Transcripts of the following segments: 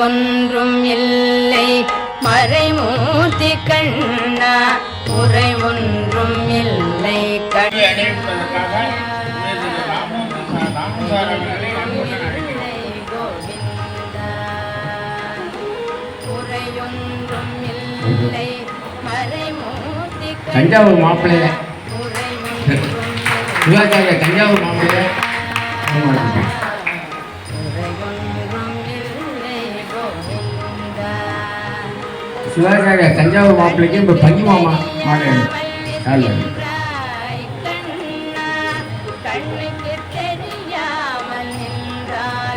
ஒன்றும் இல்லை மறைமூர்த்தி கண்ணா குறை ஒன்றும் இல்லை தஞ்சாவூர் மாப்பிள்ளைய சிவாச்சாரிய தஞ்சாவூர் மாப்பிள்ளைய சிவாச்சாரிய தஞ்சாவூர் மாப்பிள்ளைக்கு இப்போ பஞ்சு மாமா மாடு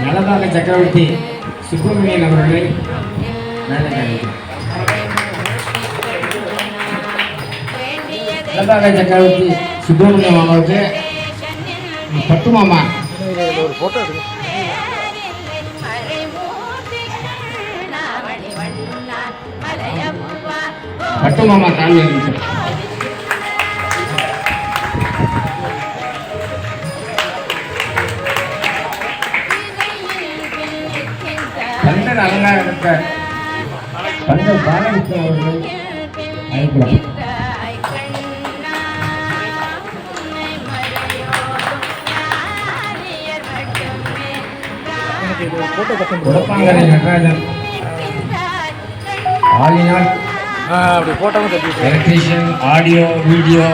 நலபாக சக்கரவர்த்தி சுப்பிரமணியன் அவர்களை நலபாக சக்கரவர்த்தி சுப்பிரமணியம் அவர்களுக்கு பட்டு மாமா பட்டு மாமா தாழ்வு பந்தர் அலங்காரத்தை பந்தர் பாலகிருஷ்ணன் அவர்கள் அழைக்கலாம். குடப்பாங்கரை நடராஜன் ஆலினால் எலக்ட்ரீஷியன் ஆடியோ வீடியோ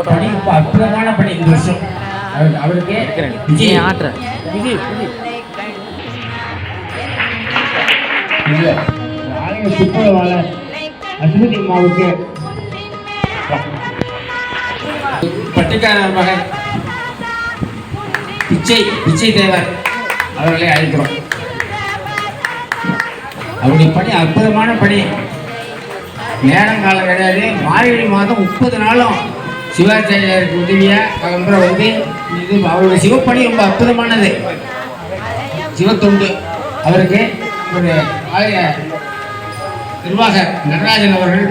பணி ரொம்ப அற்புதமான பணி இந்த வருஷம் அவருக்கு விஜய் ஆற்ற விஜய் இல்லை ஆலய சுற்றுலாவாளர் அஸ்மதி அம்மாவுக்கு பட்டிக்காரர் மகன் விஜய் தேவர் அவர்களை அழைக்கிறோம். அவருடைய பணி அற்புதமான பணி. நேரங்காலம் கிடையாது. மார்கழி மாதம் 30 நாளும் சிவாச்சாரியருக்கு உதவியாக வந்து இது அவருடைய சிவப்பணி ரொம்ப அற்புதமானது. சிவத்தொண்டு அவருக்கு ஒரு ஆலய நிர்வாகர் நடராஜன் அவர்கள்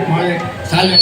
சாலை